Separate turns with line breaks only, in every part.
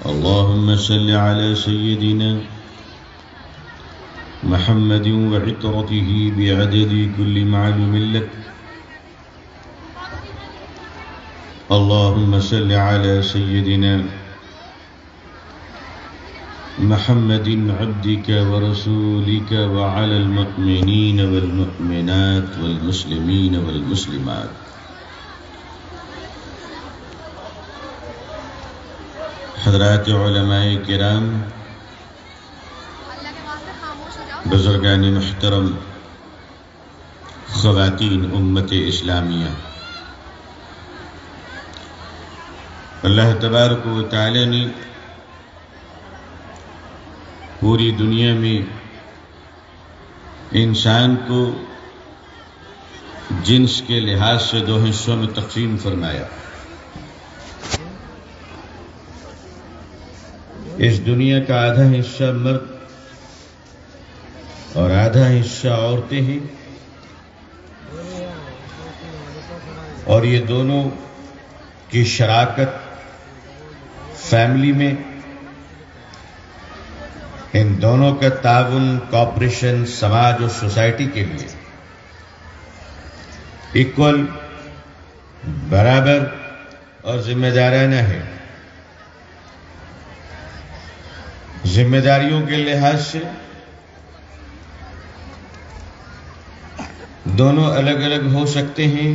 اللهم صل على سيدنا محمد وعطرته بعدد كل معلوم لك. اللهم صل على سيدنا محمد عبدك ورسولك وعلى المؤمنين والمؤمنات والمسلمين والمسلمات. حضرات علماء کرام، بزرگان محترم، خواتین امت اسلامیہ، اللہ تبارک و تعالی نے پوری دنیا میں انسان کو جنس کے لحاظ سے دو حصوں میں تقسیم فرمایا. اس دنیا کا آدھا حصہ مرد اور آدھا حصہ عورتیں ہیں، اور یہ دونوں کی شراکت فیملی میں، ان دونوں کا تعاون، کوآپریشن سماج اور سوسائٹی کے لیے ایکول، برابر اور ذمہ دارانہ ہے. ذمہ داریوں کے لحاظ سے دونوں الگ الگ ہو سکتے ہیں،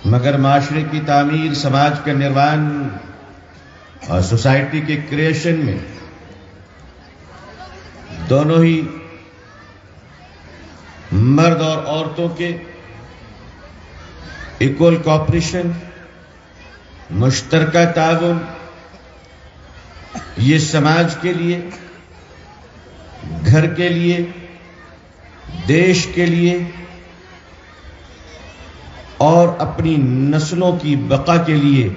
مگر معاشرے کی تعمیر، سماج کا نروان اور سوسائٹی کے کریشن میں دونوں ہی مرد اور عورتوں کے ایکول کوآپریشن، مشترکہ تعاون، یہ سماج کے لیے، گھر کے لیے، دیش کے لیے اور اپنی نسلوں کی بقا کے لیے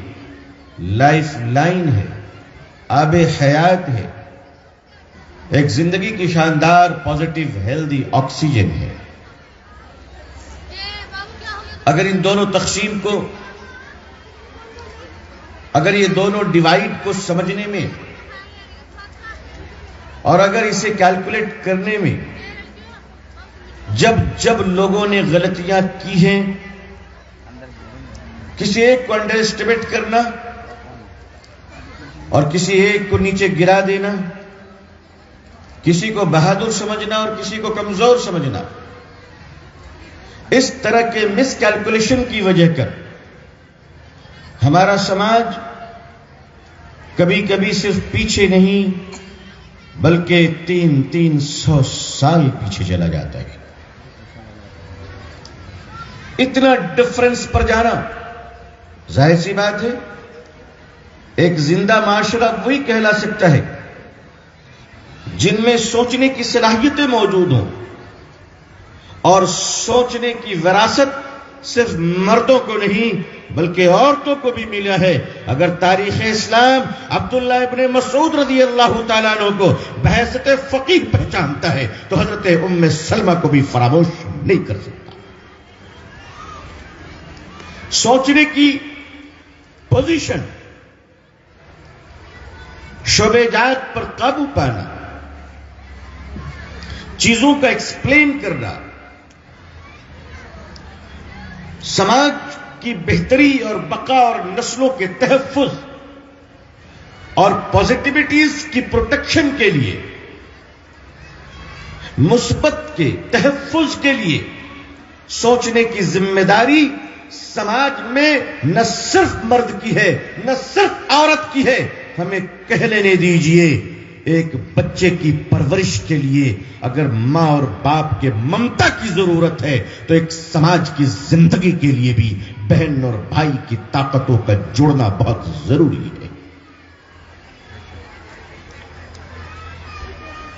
لائف لائن ہے، آب حیات ہے، ایک زندگی کی شاندار پازیٹیو ہیلدی آکسیجن ہے. اگر ان دونوں تقسیم کو، اگر یہ دونوں ڈیوائیڈ کو سمجھنے میں اور اگر اسے کیلکولیٹ کرنے میں جب لوگوں نے غلطیاں کی ہیں، کسی ایک کو انڈر اسٹیمیٹ کرنا اور کسی ایک کو نیچے گرا دینا، کسی کو بہادر سمجھنا اور کسی کو کمزور سمجھنا، اس طرح کے مس کیلکولیشن کی وجہ کر ہمارا سماج کبھی کبھی صرف پیچھے نہیں بلکہ 300 سال پیچھے چلا جاتا ہے. اتنا ڈفرنس پر جانا ظاہر سی بات ہے، ایک زندہ معاشرہ وہی کہلا سکتا ہے جن میں سوچنے کی صلاحیتیں موجود ہوں، اور سوچنے کی وراثت صرف مردوں کو نہیں بلکہ عورتوں کو بھی ملا ہے. اگر تاریخ اسلام عبداللہ ابن مسعود رضی اللہ تعالیٰ عنہ کو بحیثیت فقیہ پہچانتا ہے تو حضرت ام سلمہ کو بھی فراموش نہیں کر سکتا. سوچنے کی پوزیشن، شعبہ جات پر قابو پانا، چیزوں کا ایکسپلین کرنا، سماج کی بہتری اور بقا اور نسلوں کے تحفظ اور پازیٹیوٹیز کی پروٹیکشن کے لیے، مثبت کے تحفظ کے لیے سوچنے کی ذمہ داری سماج میں نہ صرف مرد کی ہے نہ صرف عورت کی ہے. ہمیں کہہ لینے دیجئے، ایک بچے کی پرورش کے لیے اگر ماں اور باپ کے ممتا کی ضرورت ہے تو ایک سماج کی زندگی کے لیے بھی بہن اور بھائی کی طاقتوں کا جڑنا بہت ضروری ہے.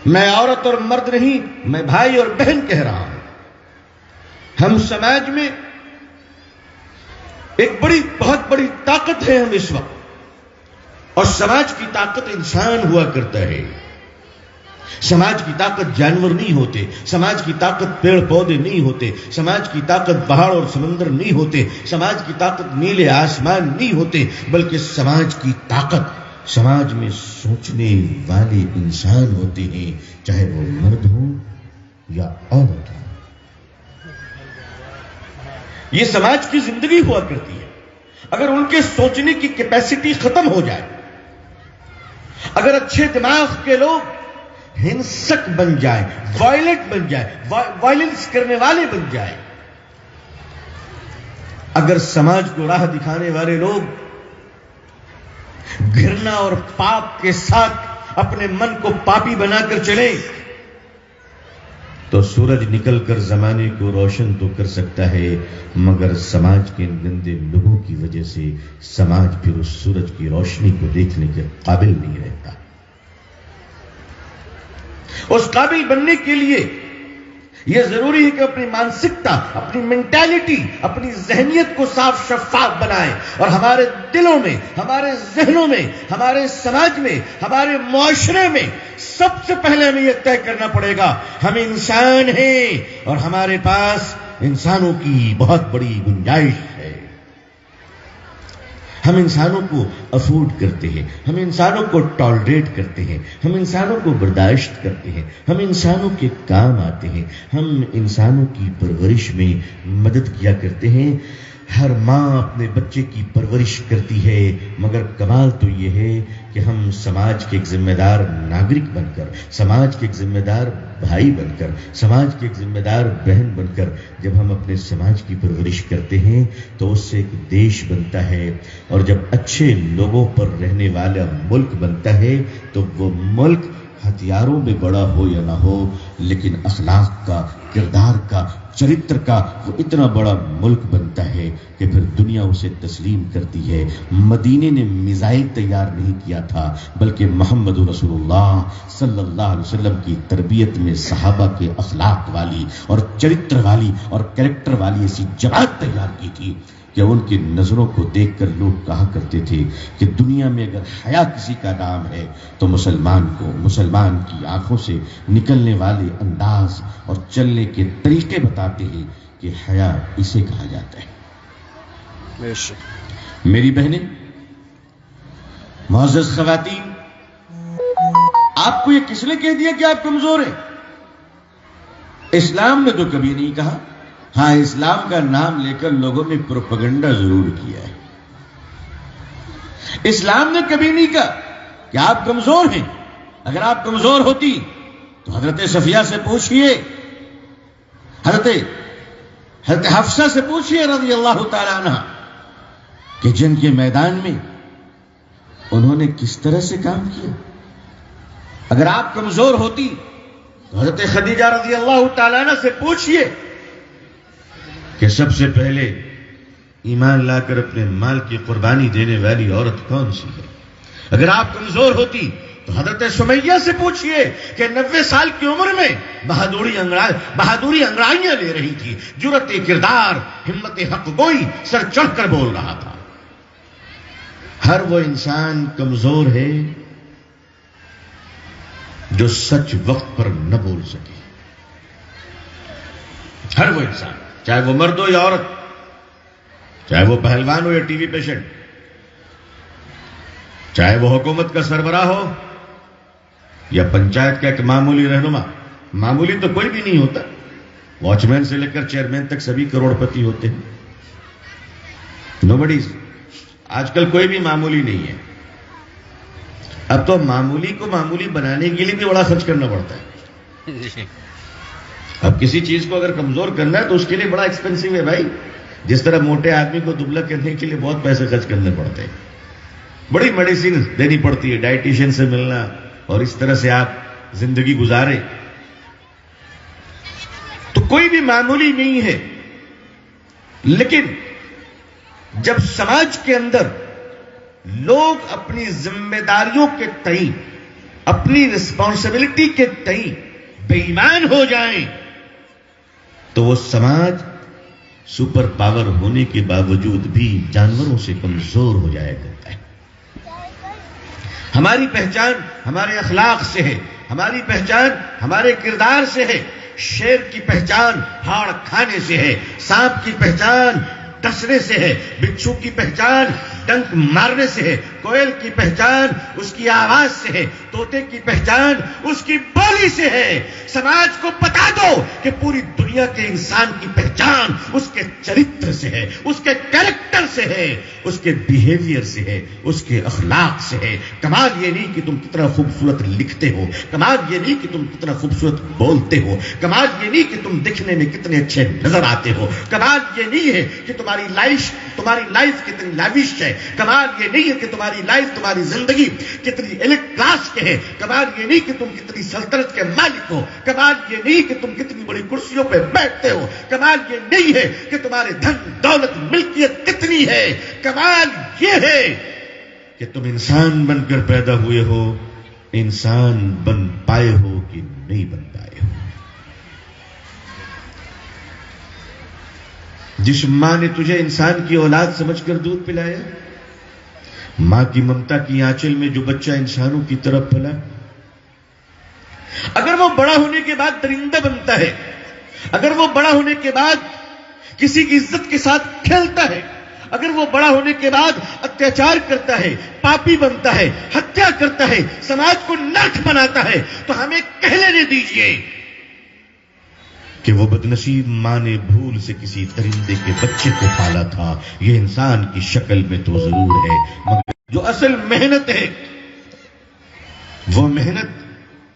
میں عورت اور مرد نہیں، میں بھائی اور بہن کہہ رہا ہوں. ہم سماج میں ایک بہت بڑی طاقت ہے ہم اس وقت، اور سماج کی طاقت انسان ہوا کرتا ہے. سماج کی طاقت جانور نہیں ہوتے، سماج کی طاقت پیڑ پودے نہیں ہوتے، سماج کی طاقت پہاڑ اور سمندر نہیں ہوتے، سماج کی طاقت نیلے آسمان نہیں ہوتے، بلکہ سماج کی طاقت سماج میں سوچنے والے انسان ہوتے ہیں، چاہے وہ مرد ہوں یا عورت ہوں۔ یہ سماج کی زندگی ہوا کرتی ہے۔ اگر ان کے سوچنے کی کیپیسٹی ختم ہو جائے، اگر اچھے دماغ کے لوگ ہنسک بن جائیں، وائلنٹ بن جائیں، وائلنس کرنے والے بن جائیں، اگر سماج کو راہ دکھانے والے لوگ گھرنا اور پاپ کے ساتھ اپنے من کو پاپی بنا کر چلے، تو سورج نکل کر زمانے کو روشن تو کر سکتا ہے، مگر سماج کے گندے لوگوں کی وجہ سے سماج پھر اس سورج کی روشنی کو دیکھنے کے قابل نہیں رہتا۔ اس قابل بننے کے لیے یہ ضروری ہے کہ اپنی مانسکتا، اپنی مینٹالٹی، اپنی ذہنیت کو صاف شفاف بنائیں، اور ہمارے دلوں میں، ہمارے ذہنوں میں، ہمارے سماج میں، ہمارے معاشرے میں سب سے پہلے ہمیں یہ طے کرنا پڑے گا، ہم انسان ہیں اور ہمارے پاس انسانوں کی بہت بڑی گنجائش ہے۔ ہم انسانوں کو افورڈ کرتے ہیں، ہم انسانوں کو ٹالریٹ کرتے ہیں، ہم انسانوں کو برداشت کرتے ہیں، ہم انسانوں کے کام آتے ہیں، ہم انسانوں کی پرورش میں مدد کیا کرتے ہیں۔ ہر ماں اپنے بچے کی پرورش کرتی ہے، مگر کمال تو یہ ہے کہ ہم سماج کے ایک ذمہ دار ناگرک بن کر، سماج کے ایک ذمہ دار بھائی بن کر، سماج کے ایک ذمہ دار بہن بن کر جب ہم اپنے سماج کی پرورش کرتے ہیں تو اس سے ایک دیش بنتا ہے، اور جب اچھے لوگوں پر رہنے والا ملک بنتا ہے تو وہ ملک ہتھیاروں میں بڑا ہو یا نہ ہو، لیکن اخلاق کا، کردار کا، چرتر کا وہ اتنا بڑا ملک بنتا ہے کہ پھر دنیا اسے تسلیم کرتی ہے۔ مدینے نے میزائل تیار نہیں کیا تھا، بلکہ محمد رسول اللہ صلی اللہ علیہ وسلم کی تربیت میں صحابہ کے اخلاق والی اور چرتر والی اور کریکٹر والی ایسی جماعت تیار کی تھی کہ ان کی نظروں کو دیکھ کر لوگ کہا کرتے تھے کہ دنیا میں اگر حیا کسی کا نام ہے تو مسلمان کو، مسلمان کی آنکھوں سے نکلنے والے انداز اور چلنے کے طریقے بتاتے ہیں کہ حیا اسے کہا جاتا ہے۔ میری بہنیں، معزز خواتین، آپ کو یہ کس نے کہہ دیا کہ آپ کمزور ہیں؟ اسلام نے تو کبھی نہیں کہا۔ ہاں، اسلام کا نام لے کر لوگوں نے پروپیگنڈا ضرور کیا ہے۔ اسلام نے کبھی نہیں کہا کہ آپ کمزور ہیں۔ اگر آپ کمزور ہوتی تو حضرت صفیہ سے پوچھئے، حضرت حفصہ سے پوچھئے رضی اللہ تعالیٰ عنہ کہ جنگ کے میدان میں انہوں نے کس طرح سے کام کیا۔ اگر آپ کمزور ہوتی تو حضرت خدیجہ رضی اللہ تعالیٰ عنہ سے پوچھئے کہ سب سے پہلے ایمان لا کر اپنے مال کی قربانی دینے والی عورت کون سی ہے۔ اگر آپ کمزور ہوتی تو حضرت سمیہ سے پوچھئے کہ 90 سال کی عمر میں بہادری انگڑائیاں لے رہی تھی، جرأت کردار، ہمت حق گوئی، سر چڑھ کر بول رہا تھا۔ ہر وہ انسان کمزور ہے جو سچ وقت پر نہ بول سکے۔ ہر وہ انسان، چاہے وہ مرد ہو یا عورت، چاہے وہ پہلوان ہو یا ٹی وی پیشنٹ، چاہے وہ حکومت کا سربراہ ہو یا پنچایت کا ایک معمولی رہنما۔ معمولی تو کوئی بھی نہیں ہوتا، واچ مین سے لے کر چیئرمین تک سبھی کروڑ پتی ہوتے ہیں۔ نوبڈی، آج کل کوئی بھی معمولی نہیں ہے۔ اب تو معمولی کو معمولی بنانے کے لیے بھی بڑا خرچ کرنا پڑتا ہے۔ اب کسی چیز کو اگر کمزور کرنا ہے تو اس کے لیے بڑا ایکسپینسو ہے بھائی۔ جس طرح موٹے آدمی کو دبلا کرنے کے لیے بہت پیسے خرچ کرنے پڑتے ہیں، بڑی میڈیسن دینی پڑتی ہے، ڈائٹیشین سے ملنا، اور اس طرح سے آپ زندگی گزارے۔ تو کوئی بھی معمولی نہیں ہے، لیکن جب سماج کے اندر لوگ اپنی ذمہ داریوں کے تئیں، اپنی رسپانسبلٹی کے تئیں بے ایمان ہو جائیں تو وہ سماج سپر پاور ہونے کے باوجود بھی جانوروں سے کمزور ہو جایا کرتا ہے۔ ہماری پہچان ہمارے اخلاق سے ہے، ہماری پہچان ہمارے کردار سے ہے. شیر کی پہچان ہاڑ کھانے سے ہے، سانپ کی پہچان ڈسنے سے ہے، بچھو کی پہچان ڈنک مارنے سے ہے، کوئل کی پہچان اس کی آواز سے ہے، طوطے کی پہچان اس کی بولی سے ہے. سماج کو بتا دو کہ پوری دنیا کے انسان کی پہچان اس کے چرتر سے ہے، اس کے کیریکٹر سے ہے، اس کے بیہیویئر سے ہے، اس کے اخلاق سے ہے. کمال یہ نہیں کہ تم کتنا خوبصورت لکھتے ہو، کمال یہ نہیں کہ تم کتنا خوبصورت بولتے ہو، کمال یہ نہیں کہ تم دکھنے میں کتنے اچھے نظر آتے ہو، کمال یہ نہیں ہے کہ تمہاری لائف کتنی لاوش ہے، کمال یہ نہیں ہے کہ تمہاری زندگی کتنی ایلیٹ کلاس کے ہے، کمال یہ نہیں کہ تم کتنی سلطنت کے مالک ہو، کمال یہ نہیں کہ تم کتنی بڑی کرسیوں پہ بیٹھتے ہو، کمال یہ نہیں ہے کہ تمہارے دھن دولت ملکیت کتنی ہے. کمال یہ ہے کہ تم انسان بن کر پیدا ہوئے ہو، انسان بن پائے ہو کہ نہیں بن پائے ہو. جس ماں نے تجھے انسان کی اولاد سمجھ کر دودھ پلایا، ماں کی ممتا کی آنچل میں جو بچہ انسانوں کی طرف پلا، اگر وہ بڑا ہونے کے بعد درندہ بنتا ہے، اگر وہ بڑا ہونے کے بعد کسی کی عزت کے ساتھ کھیلتا ہے، اگر وہ بڑا ہونے کے بعد اتیاچار کرتا ہے، پاپی بنتا ہے، ہتیا کرتا ہے، سماج کو نرک بناتا ہے، تو ہمیں کہہ لینے دیجئے کہ وہ بدنصیب ماں نے بھول سے کسی درندے کے بچے کو پالا تھا. یہ انسان کی شکل میں تو ضرور ہے، مگر جو اصل محنت ہے، وہ محنت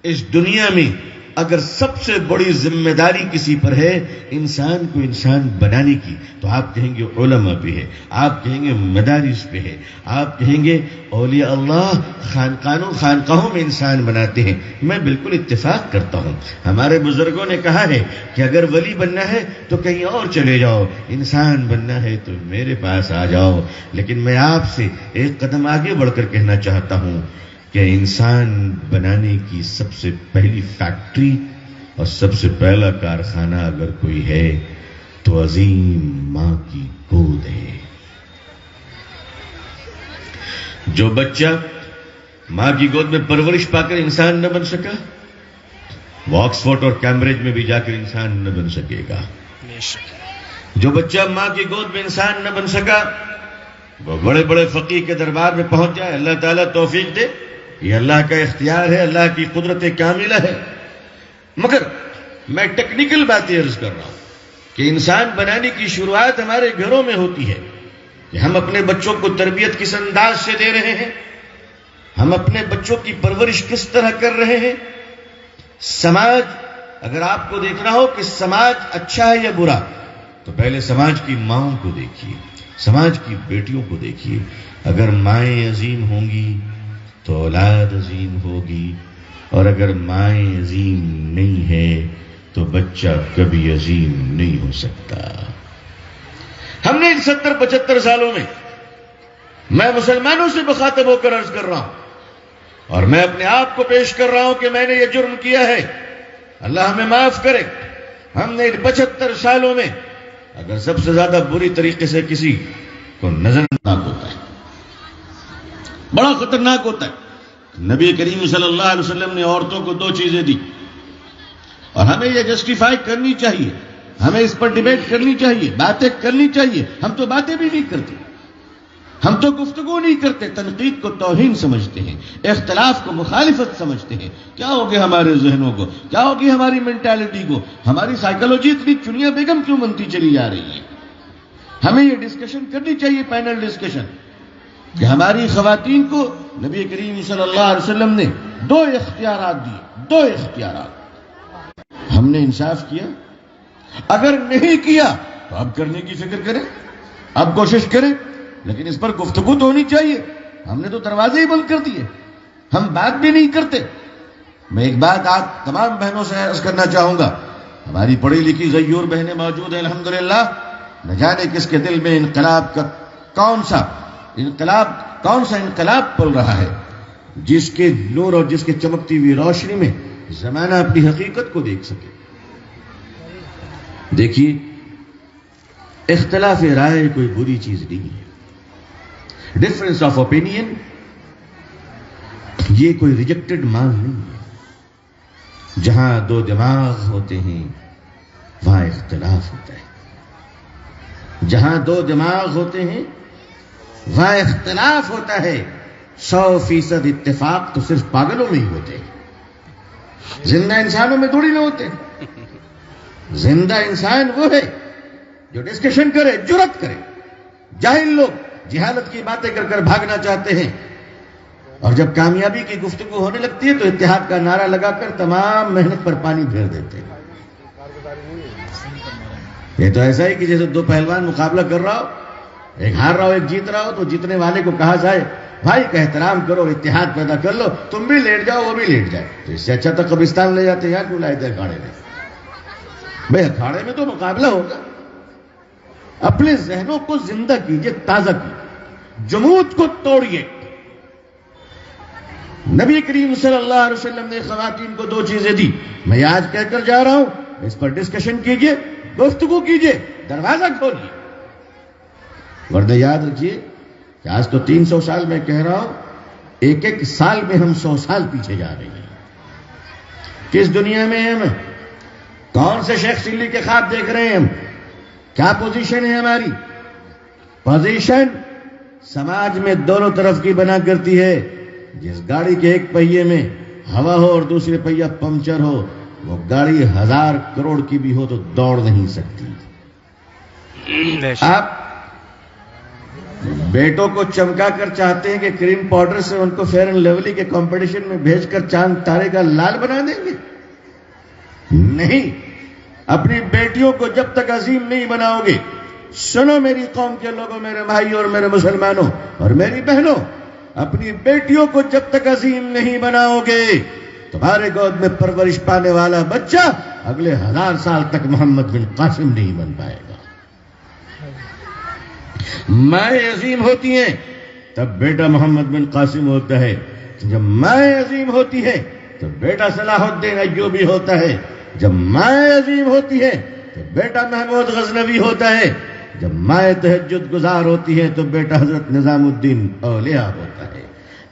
اس دنیا میں اگر سب سے بڑی ذمہ داری کسی پر ہے انسان کو انسان بنانے کی، تو آپ کہیں گے علماء پہ ہے، آپ کہیں گے مدارس پہ ہے، آپ کہیں گے اولیاء اللہ خانقاہوں میں انسان بناتے ہیں. میں بالکل اتفاق کرتا ہوں. ہمارے بزرگوں نے کہا ہے کہ اگر ولی بننا ہے تو کہیں اور چلے جاؤ، انسان بننا ہے تو میرے پاس آ جاؤ. لیکن میں آپ سے ایک قدم آگے بڑھ کر کہنا چاہتا ہوں کہ انسان بنانے کی سب سے پہلی فیکٹری اور سب سے پہلا کارخانہ اگر کوئی ہے تو عظیم ماں کی گود ہے. جو بچہ ماں کی گود میں پرورش پا کر انسان نہ بن سکا، وہ آکسفورڈ اور کیمبرج میں بھی جا کر انسان نہ بن سکے گا. جو بچہ ماں کی گود میں انسان نہ بن سکا، وہ بڑے بڑے فقیہ کے دربار میں پہنچ جائے. اللہ تعالیٰ توفیق دے، یہ اللہ کا اختیار ہے، اللہ کی قدرت کاملہ ہے. مگر میں ٹیکنیکل باتیں عرض کر رہا ہوں کہ انسان بنانے کی شروعات ہمارے گھروں میں ہوتی ہے کہ ہم اپنے بچوں کو تربیت کس انداز سے دے رہے ہیں، ہم اپنے بچوں کی پرورش کس طرح کر رہے ہیں. سماج، اگر آپ کو دیکھنا ہو کہ سماج اچھا ہے یا برا، تو پہلے سماج کی ماؤں کو دیکھیے، سماج کی بیٹیوں کو دیکھیے. اگر مائیں عظیم ہوں گی تو اولاد عظیم ہوگی، اور اگر مائیں عظیم نہیں ہے تو بچہ کبھی عظیم نہیں ہو سکتا. ہم نے ان 70-75 سالوں میں مسلمانوں سے مخاطب ہو کر عرض کر رہا ہوں اور میں اپنے آپ کو پیش کر رہا ہوں کہ میں نے یہ جرم کیا ہے، اللہ ہمیں معاف کرے. ہم نے 75 سالوں میں اگر سب سے زیادہ بری طریقے سے کسی کو نظرناک ہوتا ہے، بڑا خطرناک ہوتا ہے. نبی کریم صلی اللہ علیہ وسلم نے عورتوں کو 2 چیزیں دی اور ہمیں یہ جسٹیفائی کرنی چاہیے، ہمیں اس پر ڈیبیٹ کرنی چاہیے، باتیں کرنی چاہیے. ہم تو باتیں بھی نہیں کرتے، ہم تو گفتگو نہیں کرتے، تنقید کو توہین سمجھتے ہیں، اختلاف کو مخالفت سمجھتے ہیں. کیا ہو گیا ہمارے ذہنوں کو، کیا ہوگی ہماری مینٹالٹی کو، ہماری سائیکالوجی اتنی چنیا بیگم کیوں بنتی چلی جا رہی ہے. ہمیں یہ ڈسکشن کرنی چاہیے، پینل ڈسکشن، کہ ہماری خواتین کو نبی کریم صلی اللہ علیہ وسلم نے 2 اختیارات دیے، 2 اختیارات. ہم نے انصاف کیا؟ اگر نہیں کیا تو اب کرنے کی فکر کریں، اب کوشش کریں، لیکن اس پر گفتگو تو ہونی چاہیے. ہم نے تو دروازے ہی بند کر دیے، ہم بات بھی نہیں کرتے. میں ایک بات آپ تمام بہنوں سے عرض کرنا چاہوں گا، ہماری پڑھی لکھی غیور بہنیں موجود ہیں الحمدللہ. نہ جانے کس کے دل میں انقلاب کا کون سا انقلاب پل رہا ہے، جس کے نور اور جس کے چمکتی ہوئی روشنی میں زمانہ اپنی حقیقت کو دیکھ سکے. دیکھیے، اختلاف رائے کوئی بری چیز نہیں ہے، ڈفرنس آف اوپینین یہ کوئی ریجیکٹڈ مال نہیں ہے. جہاں دو دماغ ہوتے ہیں وہاں اختلاف ہوتا ہے. جہاں دو دماغ ہوتے ہیں وہاں اختلاف ہوتا ہے. 100% اتفاق تو صرف پاگلوں میں ہی ہوتے ہیں. زندہ انسانوں میں تھوڑی نہ ہوتے. زندہ انسان وہ ہے جو ڈسکشن کرے، جرأت کرے. جاہل لوگ جہالت کی باتیں کر کر بھاگنا چاہتے ہیں، اور جب کامیابی کی گفتگو ہونے لگتی ہے تو اتحاد کا نعرہ لگا کر تمام محنت پر پانی پھیر دیتے ہیں. یہ تو ایسا ہی کہ جیسے دو پہلوان مقابلہ کر رہا ہو، ایک ہار رہا ہو ایک جیت رہا ہو، تو جیتنے والے کو کہا جائے بھائی کا احترام کرو، اتحاد پیدا کر لو، تم بھی لیٹ جاؤ وہ بھی لیٹ جائے. تو اس سے اچھا تو قبرستان لے جاتے یار، کیوں لائے تھے اکھاڑے میں؟ بھائی اکھاڑے میں تو مقابلہ ہوگا. اپنے ذہنوں کو زندہ کیجئے، تازہ کیجئے، جمود کو توڑیے. نبی کریم صلی اللہ علیہ وسلم نے خواتین کو 2 چیزیں دی. میں آج کہہ کر جا رہا ہوں، اس پر ڈسکشن کیجئے، گفتگو کیجئے، دروازہ کھولیے. ورنہ یاد رکھیے کہ آج تو 300 سال میں کہہ رہا ہوں، ایک ایک سال میں ہم 100 سال پیچھے جا رہے ہیں. کس دنیا میں ہیں ہم؟ کون سے شیخ چلی کے خواب دیکھ رہے ہیں ہم؟ کیا پوزیشن ہے ہماری؟ پوزیشن سماج میں دونوں طرف کی بنا کرتی ہے. جس گاڑی کے ایک پہیے میں ہوا ہو اور دوسرے پہیہ پنکچر ہو، وہ گاڑی 1000 کروڑ کی بھی ہو تو دوڑ نہیں سکتی. آپ بیٹوں کو چمکا کر چاہتے ہیں کہ کریم پاؤڈر سے ان کو فیئر اینڈ لولی کے کمپٹیشن میں بھیج کر چاند تارے کا لال بنا دیں گے؟ نہیں. اپنی بیٹیوں کو جب تک عظیم نہیں بناؤ گے، سنو میری قوم کے لوگوں، میرے بھائی اور میرے مسلمانوں اور میری بہنوں، اپنی بیٹیوں کو جب تک عظیم نہیں بناؤ گے، تمہارے گود میں پرورش پانے والا بچہ اگلے 1000 سال تک محمد بن قاسم نہیں بن پائے گا. مائیں عظیم ہوتی ہیں تب بیٹا محمد بن قاسم ہوتا ہے. جب مائیں عظیم ہوتی ہے تو بیٹا صلاح الدین ایوبی ہوتا ہے. جب مائیں عظیم ہوتی ہے تو بیٹا محمود غزنوی ہوتا ہے. جب مائیں تہجد گزار ہوتی ہے تو بیٹا حضرت نظام الدین اولیاء ہوتا ہے.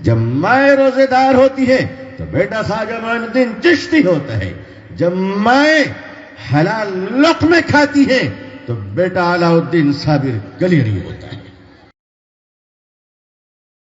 جب مائیں روزے دار ہوتی ہے تو بیٹا خواجہ معین الدین چشتی ہوتا ہے. جب مائیں حلال لقمے کھاتی ہے تو بیٹا علاء الدین صابر گلیری ہوتا ہے.